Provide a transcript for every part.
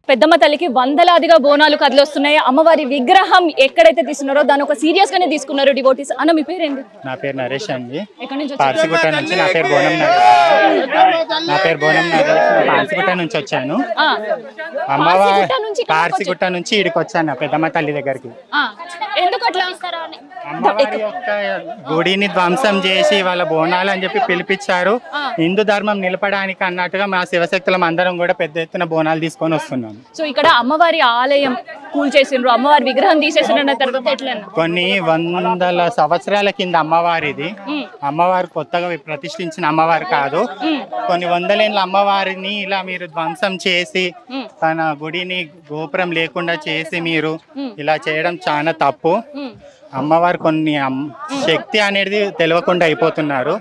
పెద్దమ్మ తల్లికి వందలాదిగా బోనాలు కదిలొస్తున్నాయి. అమ్మవారి విగ్రహం ఎక్కడైతే తీసుకున్నారో దాని ఒక సీరియస్ గానే తీసుకున్నారు డివోటీస్. అన్న మీ పేరేంటి? నా పేరు నరేష్ అండి. ఎక్కడి నుంచి పార్సిగుట్ట నుంచి. నా పేరు బోనం నగర్. పార్సిగుట్ట నుంచి వచ్చాను. అమ్మవారి పార్సిగుట్ట నుంచి ఇడికి వచ్చాను పెద్దమ్మ తల్లి దగ్గరికి. ఎందుకు అట్లా? అమ్మవారి యొక్క గుడిని ధ్వంసం చేసి వాళ్ళ బోనాలు అని చెప్పి పిలిపించారు. హిందూ ధర్మం నిలపడానికి అన్నట్టుగా మా శివశక్తులం అందరం కూడా పెద్ద ఎత్తున బోనాలు తీసుకొని వస్తున్నాం. సో ఇక్కడ అమ్మవారి ఆలయం కూల్ చేసిండ్రు, అమ్మవారి విగ్రహం తీసేసిన తర్వాత ఎట్లా? కొన్ని వందల సంవత్సరాల కింద అమ్మవారిది. అమ్మవారు కొత్తగా ప్రతిష్ఠించిన అమ్మవారు కాదు. కొన్ని వందలేళ్ళ అమ్మవారిని ఇలా మీరు ధ్వంసం చేసి తన గుడిని గోపురం లేకుండా చేసి మీరు ఇలా చేయడం చాలా తప్పు. అమ్మవారు కొన్ని శక్తి అనేది తెలియకుండా అయిపోతున్నారు.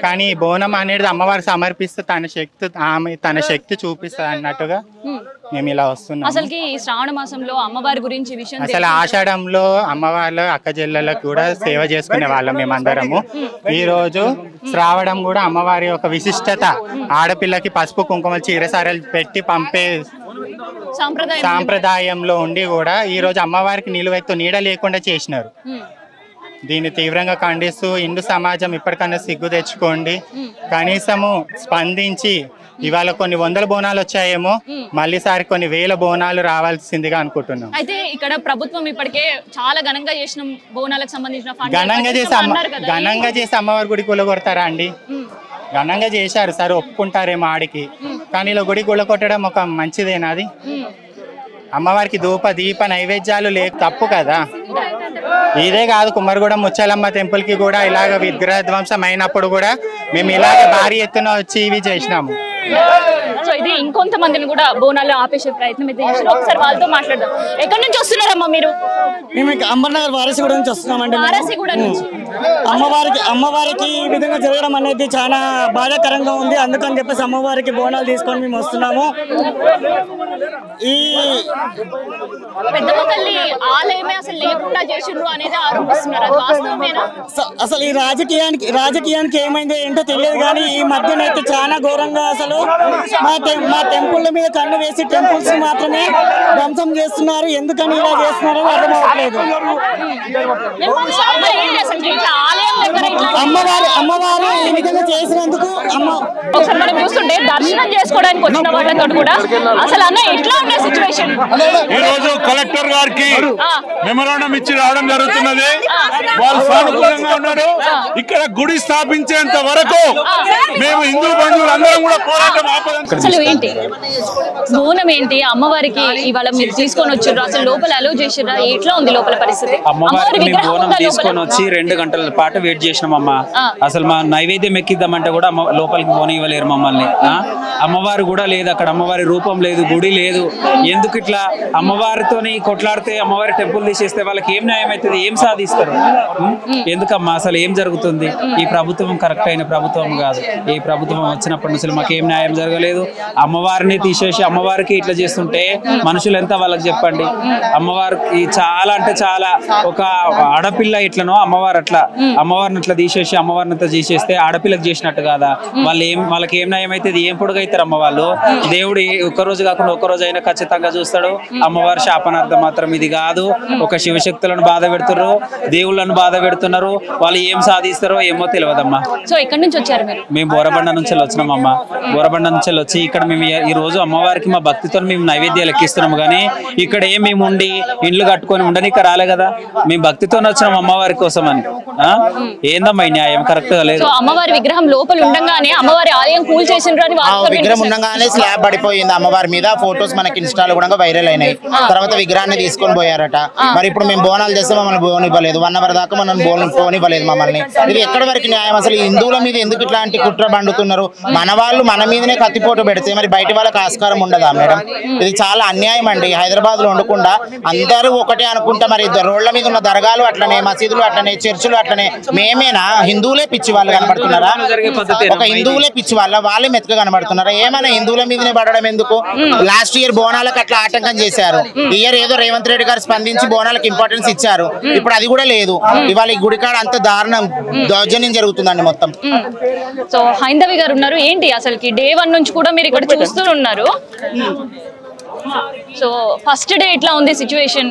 కానీ బోనం అనేది అమ్మవారు సమర్పిస్తే తన శక్తి చూపిస్తుంది అన్నట్టుగా మేము ఇలా వస్తున్నాం. అసలు శ్రావణ మాసంలో అమ్మవారి గురించి విషయం అసలు ఆషాఢంలో అమ్మవార్లు అక్క చెల్లెలకు కూడా సేవ చేసుకునే వాళ్ళం మేమందరము. ఈ రోజు శ్రావణం కూడా అమ్మవారి ఒక విశిష్టత. ఆడపిల్లకి పసుపు కుంకుమలు చీరసారలు పెట్టి పంపే సాంప్రదాయంలో ఉండి కూడా ఈ రోజు అమ్మవారికి నిలువెత్తు నీడ లేకుండా చేసినారు. దీన్ని తీవ్రంగా ఖండిస్తూ హిందూ సమాజం ఇప్పటికన్నా సిగ్గు తెచ్చుకోండి. కనీసము స్పందించి ఇవాళ కొన్ని వందల బోనాలు వచ్చాయేమో, మళ్ళీసారి కొన్ని వేల బోనాలు రావాల్సిందిగా అనుకుంటున్నాం. అయితే ఇక్కడ ప్రభుత్వం ఇప్పటికే చాలా ఘనంగా చేసిన బోనాలకు సంబంధించిన ఘనంగా చేసి అమ్మవారి గుడి కూలగొడతారా అండి? ఘనంగా చేశారు సరే, ఒప్పుకుంటారేమో ఆడికి. కానీ ఇలా గుడి కూలగొట్టడం ఒక మంచిదేనా? అది అమ్మవారికి ధూప దీప నైవేద్యాలు తప్పు కదా. ఇదే కాదు, కుమ్మరిగూడెం ముచ్చాలమ్మ టెంపుల్ కి కూడా ఇలాగ విగ్రహ ధ్వంసం అయినప్పుడు కూడా మేము ఇలాగ భారీ ఎత్తున వచ్చి ఇవి చేసినాము. సో ఇది ఇంకొంతమందిని కూడా బోనాలు ఆపేసే ప్రయత్నం అయితే చేశారు. ఒకసారి వాళ్ళతో మాట్లాడదాం. ఎక్కడి నుంచి వస్తున్నారమ్మా మీరు? మేము అంబర్నగర్ వారసిగూడ నుంచి వస్తున్నామండి. వారసిగూడ నుంచి అమ్మవారికి ఈ విధంగా జరగడం అనేది చాలా బాధాకరంగా ఉంది. అందుకని చెప్పేసి అమ్మవారికి బోనాలు తీసుకొని మేము వస్తున్నాము. ఈ పెద్దమ్మ తల్లి ఆలయమే అసలు లేకుండా చేసిండ్రు అనేది ఆరోపిస్తున్నారు. అది వాస్తవమేనా? అసలు ఈ రాజకీయానికి ఏమైందో ఏంటో తెలియదు. కానీ ఈ మధ్యనైతే చాలా ఘోరంగా అసలు మా టెంపుల్ మీద కన్ను వేసి టెంపుల్స్ మాత్రమే ధ్వంసం చేస్తున్నారు. ఎందుకని ఇలా చేస్తున్నారో అర్థం అవ్వట్లేదు. అమ్మవారు ఈ విధంగా చేసినందుకు ఒకసారి మనం చూస్తుంటే దర్శనం చేసుకోవడానికి వచ్చిన వాళ్ళతో కూడా అసలు అన్న ఎట్లా ఉండే సిచ్యువేషన్? ఈ రోజు కలెక్టర్ గారికి మెమోరాండం ఇచ్చి రావడం జరుగుతున్నది. వాళ్ళు సానుకూలంగా ఉన్నారు. ఇక్కడ గుడి స్థాపించేంత వరకు మేము హిందూ బంధువులు అందరం కూడా పోరాటం ఆపదాం. అసలు ఏంటి బోనం ఏంటి? అమ్మవారికి ఇవాళ మీరు తీసుకొని వచ్చారు, అసలు లోపల అలో చేసిరా? ఎట్లా ఉంది లోపల పరిస్థితి? అమ్మవారికి బోనం తీసుకొని వచ్చి 2 గంటల పాటు వెయిట్ చేసినాం అమ్మ. అసలు మా నైవేద్యం ఎక్కిద్దామంటే కూడా లోపలికి పోనివ్వలేరు మమ్మల్ని. అమ్మవారు కూడా లేదు అక్కడ, అమ్మవారి రూపం లేదు, గుడి లేదు. ఎందుకు ఇట్లా అమ్మవారితోని కొట్లాడితే అమ్మవారి టెంపుల్ తీసేస్తే వాళ్ళకి ఏం న్యాయం అవుతుంది? ఏం సాధిస్తారు? ఎందుకమ్మా అసలు ఏం జరుగుతుంది? ఈ ప్రభుత్వం కరెక్ట్ అయిన ప్రభుత్వం కాదు. ఈ ప్రభుత్వం వచ్చినప్పటి నుంచి మాకేం న్యాయం జరగలేదు. అమ్మవారిని తీసేసి అమ్మవారికి ఇట్లా చేస్తుంటే మనుషులు ఎంత వాళ్ళకి చెప్పండి. అమ్మవారికి చాలా అంటే చాలా ఒక ఆడపిల్ల ఇట్లనో అమ్మవారు అట్లా అమ్మవారిని అట్లా తీసేసి అమ్మవారిని అంతా తీసేస్తే ఆడపిల్లకి చేసినట్టు కాదా? వాళ్ళకి ఏం న్యాయం అయితే ఏం పొడుగైతారు అమ్మ వాళ్ళు? దేవుడు ఒక్కరోజు కాకుండా ఒక్కరోజు అయినా ఖచ్చితంగా చూస్తాడు. అమ్మవారి శాపనార్థం మాత్రం ఇది కాదు. ఒక శివశక్తులను బాధ పెడుతున్నారు, దేవుళ్ళను బాధ పెడుతున్నారు. వాళ్ళు ఏం సాధిస్తారో ఏమో తెలియదమ్మా. సో ఎక్కడి నుంచి వచ్చారు మీరు? మేము బోరబండ నుంచి వచ్చినామమ్మ. బోరబండ నుంచి వచ్చి ఇక్కడ మేము ఈ రోజు అమ్మవారికి మా భక్తితో మేము నైవేద్యాలు ఎక్కిస్తున్నాము. కానీ ఇక్కడ మేము ఉండి ఇండ్లు కట్టుకొని ఉండనిక రాలే కదా. మేము భక్తితో వచ్చినాం అమ్మవారి కోసం అని. ఏందమ్మా ఈ న్యాయం? కరెక్ట్ గా లేదు. అమ్మవారి విగ్రహం లోపల ఉండగానే అమ్మవారి ఆలయం కూల్ చేసిండ్రు అని విగ్రహం ఉండగానే స్లాబ్ పడిపోయింది అమ్మవారి మీద. ఫొటోస్ మనకి ఇన్స్టాలో కూడా వైరల్ అయినాయి. తర్వాత విగ్రహాన్ని తీసుకొని పోయారట. మరి ఇప్పుడు మేము బోనాలు చేస్తే మమ్మల్ని పోనివ్వలేదు. 1 అవర్ దాకా మనం పోనివ్వలేదు మమ్మల్ని. ఇది ఎక్కడి వరకు న్యాయం? అసలు హిందువుల మీద ఎందుకు ఇట్లాంటి కుట్ర బండుతున్నారు? మన వాళ్ళు మన మీదనే కత్తిపోటు పెడితే మరి బయట వాళ్ళకి ఆస్కారం ఉండదా మేడం? ఇది చాలా అన్యాయం అండి. హైదరాబాద్ లో ఉండకుండా అందరూ ఒకటే అనుకుంటా. మరి రోడ్ల మీద ఉన్న దర్గాలు అట్లనే, మసీదులు అట్లనే, చర్చిలు అట్లనే. మేమేనా హిందువులే పిచ్చి వాళ్ళు కనబడుతున్నారా? ఒక హిందువులే పిచ్చి వాళ్ళే మెత్తగా కనబడుతున్నారా? ఏమైనా హిందువుల మీదనే పడడం ఎందుకు? లాస్ట్ ఇయర్ బోనాలకు అట్లా ఆటంకం చేశారు. ఇయర్ ఏదో రేవంత్ రెడ్డి గారు స్పందించి బోనాలకు ఇంపార్టెన్స్ ఇచ్చారు. ఇప్పుడు అది కూడా లేదు. ఇవాళ ఈ గుడికాడ అంత దారుణం దౌర్జన్యం జరుగుతుందండి మొత్తం. సో హైందవి గారు ఉన్నారు. ఏంటి అసలుకి డే 1 నుంచి కూడా మీరు ఇక్కడ చూస్తూ ఉన్నారు. సో ఫస్ట్ డే ఎట్లా ఉంది సిచ్యువేషన్,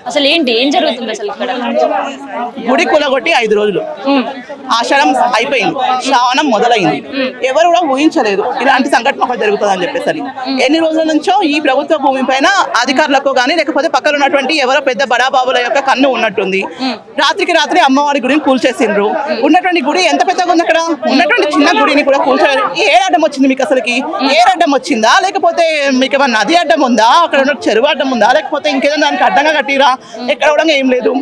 అసలు ఏం జరుగుతుంది అసలు ఇక్కడ? గుడి కూలగొట్టి 5 రోజులు, ఆషాఢం అయిపోయింది, శ్రావణం మొదలైంది. ఎవరు కూడా ఊహించలేదు ఇలాంటి సంఘటన ఒకటి జరుగుతుందని చెప్పేసరి. ఎన్ని రోజుల నుంచో ఈ ప్రభుత్వ భూమి పైన అధికారులకు కానీ లేకపోతే పక్కన ఉన్నటువంటి ఎవరో పెద్ద బడాబాబుల యొక్క కన్ను ఉన్నట్టుంది. రాత్రికి రాత్రి అమ్మవారి గుడిని కూల్చేసిండ్రు. ఉన్నటువంటి గుడి ఎంత పెద్దగా ఉంది, అక్కడ ఉన్నటువంటి చిన్న గుడిని కూడా కూల్చారు. ఏ అడ్డం వచ్చింది మీకు అసలుకి? ఏ అడ్డం వచ్చిందా, లేకపోతే మీకు ఏమన్నా నది అడ్డం ఉందా, అక్కడ ఉన్న చెరువు అడ్డం ఉందా, లేకపోతే ఇంకేదైనా దానికి అడ్డంగా కట్టిరా? ఎక్కడ కూడా ఏం లేదు.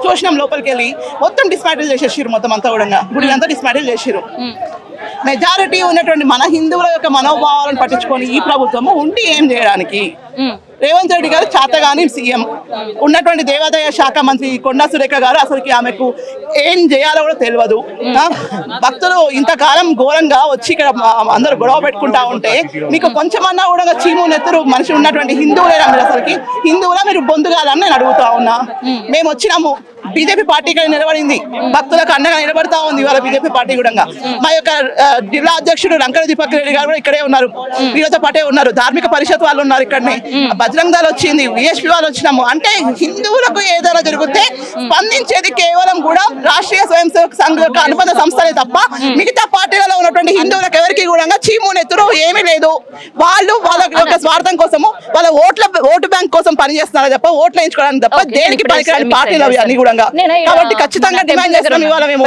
చూసినాం లోపలికి వెళ్ళి మొత్తం డిస్మాంటిల్ చేసేసారు, మొత్తం అంతా కూడా గుడి అంతా డిస్మాంటిల్ చేసారు. మెజారిటీ ఉన్నటువంటి మన హిందువుల యొక్క మనోభావాలను పట్టించుకొని ఈ ప్రభుత్వము ఉండి ఏం చేయడానికి? రేవంత్ రెడ్డి గారు చాతగాని సీఎం, ఉన్నటువంటి దేవాదాయ శాఖ మంత్రి కొండా సురేఖ గారు అసలుకి ఆమెకు ఏం చేయాలో కూడా తెలియదు. భక్తులు ఇంతకాలం ఘోరంగా వచ్చి ఇక్కడ అందరూ గొడవ పెట్టుకుంటా ఉంటే మీకు కొంచెమన్నా కూడా చీము నెత్తరు మనిషి ఉన్నటువంటి హిందువులేనా మీరు? అసలుకి హిందువులా మీరు బొందుగాలని నేను అడుగుతా ఉన్నా. మేము వచ్చినాము, బీజేపీ పార్టీ ఇక్కడ నిలబడింది, భక్తులకు అండగా నిలబడతా ఉంది ఇవాళ బీజేపీ పార్టీ కూడా. మా యొక్క జిల్లా అధ్యక్షుడు లంకల దీపక్ రెడ్డి గారు కూడా ఇక్కడే ఉన్నారు, వీళ్ళతో పాటే ఉన్నారు. ధార్మిక పరిషత్ వాళ్ళు ఉన్నారు ఇక్కడనే, బజరంగ్ దళ్ వచ్చింది, విఎస్పీ వాళ్ళు వచ్చినాము. అంటే హిందువులకు ఏదైనా జరిగితే స్పందించేది కేవలం కూడా రాష్ట్రీయ స్వయం సేవక సంఘ యొక్క అనుబంధ సంస్థలే తప్ప మిగతా పార్టీలలో ఉన్నటువంటి హిందువులకు ఎవరికి కూడా చీము నెత్తురు ఏమీ లేదు. వాళ్ళు వాళ్ళ యొక్క స్వార్థం కోసము వాళ్ళ ఓటు బ్యాంక్ కోసం పనిచేస్తున్నారు తప్ప, ఓట్లు వేయించుకోవడానికి తప్ప దేనికి పనికిరాని పార్టీలు అవి అన్ని కూడా. కాబట్టి ఖచ్చితంగా డిమాండ్ చేస్తున్నాం ఇవాళ మేము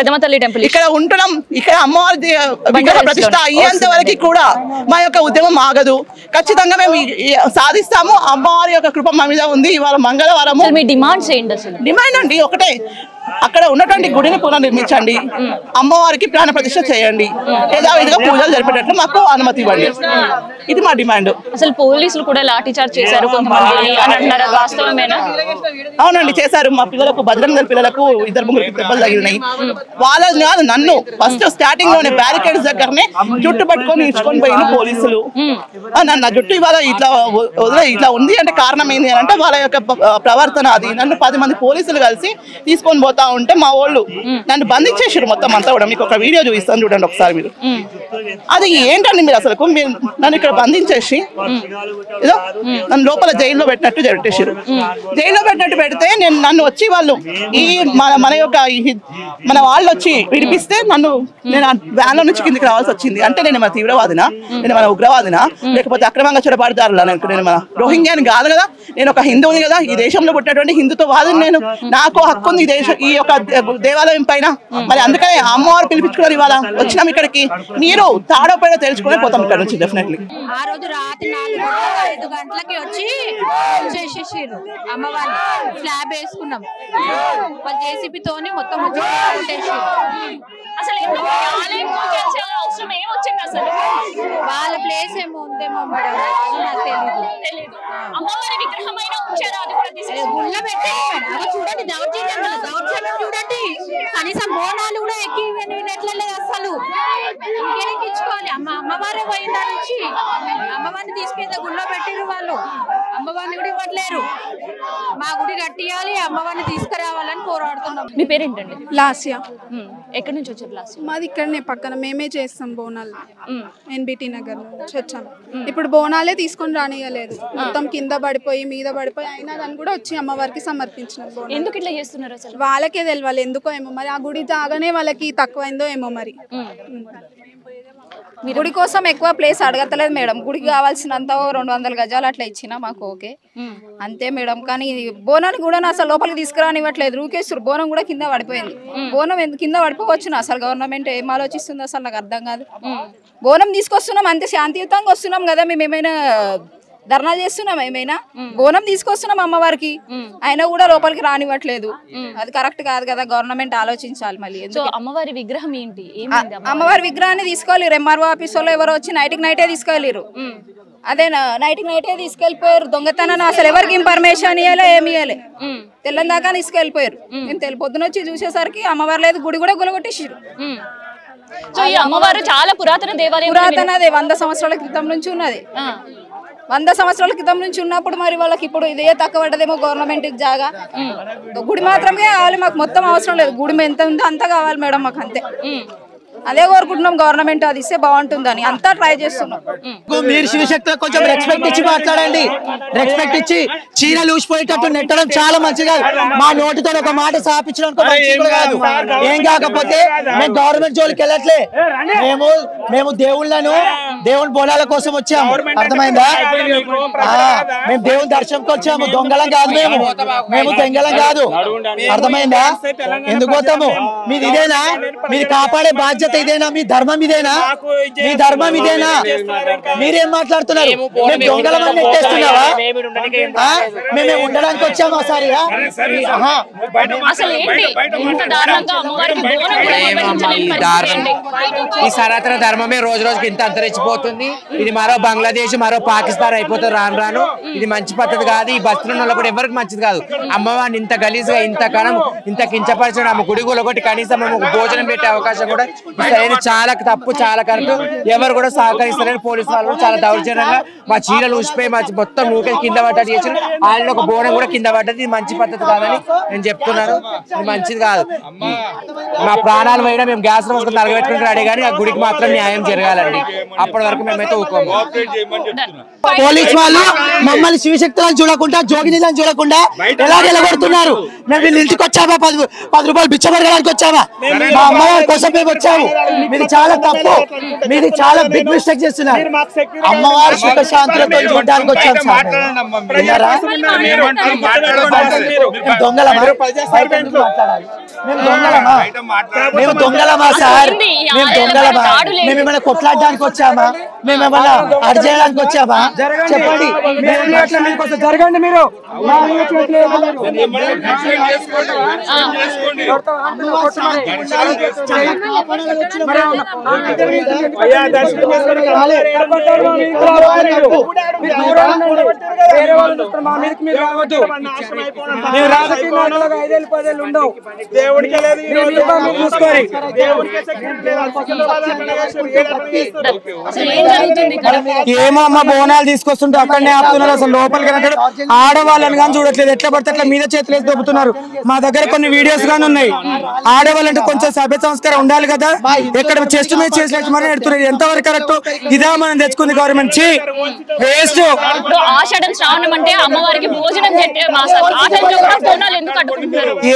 ఇక్కడ ఉంటున్నాం. ఇక్కడ అమ్మవారి విగ్రహ ప్రతిష్ట అయ్యేంత వరకు కూడా మా యొక్క ఉద్యమం ఆగదు. ఖచ్చితంగా మేము సాధిస్తాము. అమ్మవారి యొక్క కృప మా మీద ఉంది. ఇవాళ మంగళవారం డిమాండ్ అండి ఒకటే, అక్కడ ఉన్నటువంటి గుడిని పునర్నిర్మించండి, అమ్మవారికి ప్రాణ ప్రతిష్ఠ చేయండి, యథావిధిగా పూజలు జరిపేటట్లు మాకు అనుమతి ఇవ్వండి. ఇది మా డిమాండ్. అసలు పోలీసులు కూడా లాఠీ చార్జ్ చేశారు కొంతమంది అని అంటారు, వాస్తవమేనా? అవునండి చేశారు. మా పిల్లలకు బజరంగ్ దళ్ పిల్లలకు 2-3 దెబ్బలు తగిలినాయి. వాళ్ళని కాదు నన్ను ఫస్ట్ స్టార్టింగ్ లోనే బ్యారికేడ్స్ దగ్గరనే జుట్టు పట్టుకొని ఇచ్చుకొని పోయిన పోలీసులు. నా జుట్టు ఇవాళ ఇట్లా ఉంది అంటే కారణం ఏంటి అని అంటే వాళ్ళ యొక్క ప్రవర్తన అది. నన్ను 10 మంది పోలీసులు కలిసి తీసుకొని పోతా ఉంటే మా వాళ్ళు నన్ను బంధించేసారు మొత్తం అంతా కూడా. మీకు ఒక వీడియో చూపిస్తాను చూడండి ఒకసారి మీరు. అది ఏంటండి మీరు అసలు నన్ను ఇక్కడ బంధించేసి ఏదో నన్ను లోపల జైల్లో పెట్టినట్టు పెట్టేసారు. జైల్లో పెట్టినట్టు పెడితే నన్ను వచ్చి వాళ్ళు మన వాళ్ళు వచ్చి విడిపిస్తే నేను వ్యాన్ లో నుంచి కిందికి రావాల్సి వచ్చింది. అంటే నేను మన తీవ్రవాదినా, నేను మన ఉగ్రవాదినా, లేకపోతే అక్రమంగా చొరబాటుదారులా? నేను మన రోహింగ్యాని కాదు కదా, నేను ఒక హిందువుని కదా, ఈ దేశంలో పుట్టినటువంటి హిందుత్వవాదిని నేను. నాకు హక్కు ఉంది ఈ యొక్క దేవాలయం పైన. మరి అందుకనే అమ్మవారు పిలిపించుకున్నారు. ఇవాళ వచ్చినాం ఇక్కడికి. మీరు తాడో పైన తెలుసుకునే పోతాం ఇక్కడ నుంచి డెఫినెట్లీ. ఆ రోజు రాత్రి 4-5 గంటలకి వచ్చి చేసేసారు అమ్మవారిని. స్లాబ్ వేసుకున్నాం వాళ్ళు జేసీబీ తోని మొత్తం వాళ్ళ ప్లేస్ ఏమో ఉందేమో మేడం, నాకు తెలీదు. గుళ్ళ పెట్టారు చూడండి, దౌర్జన్యం చూడండి. కనీసం బోనాలు కూడా ఎక్కిట్లేదు అసలు. ఇంకెక్కించుకోవాలి. అమ్మవారే పోయిందా నుంచి అమ్మవారిని తీసుకెళ్తే గుళ్ళో పెట్టిరు వాళ్ళు. అమ్మవారిని కూడా ఇవ్వట్లేరు. మా గుడి కట్టియాలి, అమ్మవారిని తీసుకురావాలని పోరాడుతున్నాం. మీ పేరేంటండి? లాస్యా. ఎక్కడి నుంచి వచ్చారు? లాస్యా మాది ఇక్కడనే పక్కన, మేమే చేస్తాం బోనాలు. ఎన్బిటి నగర్ నుంచి వచ్చాము. ఇప్పుడు బోనాలే తీసుకొని రానియలేదు, మొత్తం కింద పడిపోయి మీద పడిపోయి అయినా కానీ కూడా వచ్చి అమ్మవారికి సమర్పించినారు. ఎందుకు ఇట్లా చేస్తున్నారు అసలు? వాళ్ళకే తెలియాలి ఎందుకో ఏమో మరి. ఆ గుడి జాగానే వాళ్ళకి తక్కువైందో ఏమో మరి. గుడి కోసం ఎక్కువ ప్లేస్ అడగట్లేదు మేడం. గుడికి కావాల్సినంత 200 గజాలు అట్లా ఇచ్చినా మాకు ఓకే అంతే మేడం. కానీ బోనాన్ని కూడా అసలు లోపలికి తీసుకురానివ్వట్లేదు, రూకేస్తారు. బోనం కూడా కింద పడిపోయింది. బోనం కింద పడిపోవచ్చును. అసలు గవర్నమెంట్ ఏం ఆలోచిస్తుందో అసలు నాకు అర్థం కాదు. బోనం తీసుకొస్తున్నాం అంతే, శాంతియుతంగా వస్తున్నాం కదా. మేము ఏమైనా ధర్నా చేస్తున్నాం? ఏమైనా బోనం తీసుకొస్తున్నాం అమ్మవారికి, అయినా కూడా లోపలికి రానివ్వట్లేదు. అది కరెక్ట్ కాదు కదా, గవర్నమెంట్ ఆలోచించాలి మళ్ళీ. అమ్మవారి విగ్రహం ఏంటి? అమ్మవారి విగ్రహాన్ని తీసుకెళ్ళారు. ఎంఆర్ఓ ఆఫీస్ లో ఎవరో వచ్చి నైట్కే తీసుకెళ్ళారు. అదే నైట్కే తీసుకెళ్ళిపోయారు. దొంగతనం అసలు ఎవరికి ఇన్ఫర్మేషన్ ఇవ్వలే, ఏమి ఇవ్వలే. తెల్లని దాకా తీసుకెళ్ళిపోయారు. నేను పొద్దున వచ్చి చూసేసరికి అమ్మవారు లేదు, గుడి కూడా గులగొట్టేసారు. సో ఈ అమ్మవారు చాలా పురాతన దేవాలయం, పురాతనదే 100 సంవత్సరాల క్రితం నుంచి ఉన్నది. 100 సంవత్సరాల క్రితం నుంచి ఉన్నప్పుడు మరి వాళ్ళకి ఇప్పుడు ఇదే తక్కువ పడ్డదేమో గవర్నమెంట్ జాగా. గుడి మాత్రమే కావాలి మాకు, మొత్తం అవసరం లేదు. గుడి ఎంత ఉందో అంత కావాలి మేడం మాకు అంతే. అదే కోరుకుంటున్నాం గవర్నమెంట్ అది ఇస్తే బాగుంటుందని అంతా ట్రై చేస్తున్నాం. మీరు శివశక్తిలో కొంచెం రెస్పెక్ట్ ఇచ్చి మాట్లాడండి. రెస్పెక్ట్ ఇచ్చి చీరలు ఊసిపోయేటట్టు నెట్టడం చాలా మంచిది కాదు. మా నోటితో ఒక మాట సాపించడం కాదు. ఏం కాకపోతే మేము గవర్నమెంట్ జోలికి వెళ్ళట్లే. మేము దేవుని బోనాల కోసం వచ్చాము. అర్థమైందా? మేము దేవుని దర్శనంకి వచ్చాము. దొంగలం కాదు, మేము దొంగలం కాదు. అర్థమైందా? ఎందుకు పోతాము? మీది ఇదేనా? మీది కాపాడే బాధ్యత ఇదేనా? మీ ధర్మం ఇదేనా? మీ ధర్మం ఇదేనా? మీరేం మాట్లాడుతున్నారు? మేము దొంగలమని ఎత్తేస్తున్నావా? మేము ఉండడానికి వచ్చాము సారిగా. ఈ సనాతన ధర్మమే రోజు రోజుకి ఇంత అంతరించిపోతుంది. ఇది మరో బంగ్లాదేశ్, మరో పాకిస్తాన్ అయిపోతుంది రాను రాను. ఇది మంచి పద్ధతి కాదు. ఈ బస్తున్న కూడా ఎవరికి మంచిది కాదు. అమ్మవారిని ఇంత గలీజ్గా, ఇంత కణం, ఇంత కించపరిచిన ఆమె గుడిగులు ఒకటి కనీసం మేము భోజనం పెట్టే అవకాశం కూడా ఇస్తారు. చాలా తప్పు, చాలా కరెక్ట్. ఎవరు కూడా సహకరిస్తారు. పోలీసు వాళ్ళు కూడా చాలా దౌర్జన్యంగా మా చీరలు ఊసిపోయి మా మొత్తం నూకె కింద పడ్డది చేసి ఆయన ఒక బోనం కూడా కింద పడ్డది. ఇది మంచి పద్ధతి కాదని నేను చెప్తున్నాను. ఇది మంచిది కాదు. మా ప్రాణాలు పోయినా మేము గ్యాస్ వస్తుంది నలగబెట్టుకుని రాడే కానీ ఆ గుడికి మాత్రం న్యాయం జరగాలండి. అప్పటి వరకు మేమైతే ఊకోము. పోలీస్ వాళ్ళు మమ్మల్ని శివశక్తులను చూడకుండా, జోగినీలను చూడకుండా ఎలా నిలబడుతున్నారు? మేము వీళ్ళ ఇంటికి వచ్చామా? 10 రూపాయలు బిచ్చబడడానికి వచ్చామా? మా అమ్మగారి కోసం మేము వచ్చాము. మీది చాలా తప్పు. మీది చాలా బిగ్ మిస్టేక్ చేస్తున్నారు. అమ్మవారి సుఖశాంతులతో చూడడానికి వచ్చాము సార్. మేము దొంగలమా సార్? మేము దొంగలమా? మేము ఏమైనా కొట్లాడడానికి వచ్చామా? మేమేమన్నా అర్జేయడానికి వచ్చామా? చెప్పండి. జరగండి. మీరు రాజకీయ నాయకులకు 5 ఏళ్ళు 10 ఏళ్ళు ఉండవు. దేవుడికే లేదు. చూసుకోండి. ఏమో అమ్మ బోనాలు తీసుకొస్తుంటే అక్కడనే ఆపుతున్నారు. అసలు లోపలికి వెళ్ళారు. ఆడవాళ్ళని కానీ చూడట్లేదు. ఎట్లా పడితే అట్లా మీద చేతులు వేసి దొబ్బుతున్నారు. మా దగ్గర కొన్ని వీడియోస్ గానీ ఉన్నాయి. ఆడవాళ్ళంటే కొంచెం సభ్య సంస్కారం ఉండాలి కదా. ఎక్కడ చెస్ట్ మీద చేసినట్టు మరి ఎడుతున్నారు. ఎంతవరకు కరెక్ట్? ఇదా మనం తెచ్చుకుంది గవర్నమెంట్ వేస్ట్. ఆషాఢం శ్రావణం అంటే అమ్మవారికి భోజనం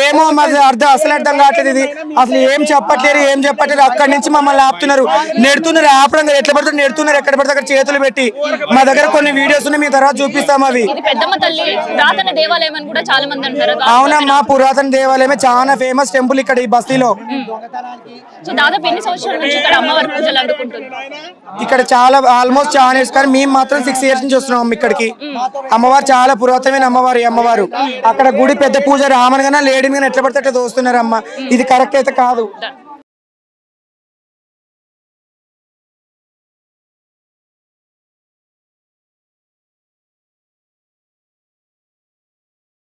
ఏమో మాది అసలు అర్థం కావట్లేదు. ఇది అసలు ఏం చెప్పట్లేదు. అక్కడి నుంచి మమ్మల్ని ఆపుతున్నారు, నెడుతున్నారు. ఆపడం ఎట్లా పడుతుంది నెడుతున్నారు. ఎక్కడ పడితే అక్కడ చేతులు పెట్టి. మా దగ్గర కొన్ని వీడియోస్ ఉన్నాయి, మీ తర్వాత చూపిస్తాం. అవి అవునమ్మా, పురాతన దేవాలయమే. చాలా ఫేమస్ టెంపుల్ ఇక్కడ ఈ బస్తీలో. ఇక్కడ చాలా ఆల్మోస్ట్ చాలా ఇయర్స్, కానీ మేము మాత్రం 6 ఇయర్స్ నుంచి వస్తున్నాం ఇక్కడికి. అమ్మవారు చాలా పురాతనమైన అమ్మవారు. అక్కడ గుడి పెద్ద పూజ రామన్ గానా లేడీని గానీ ఎట్లా పడితే అట్లా దోస్తున్నారు అమ్మ. ఇది కరెక్ట్ అయితే కాదు.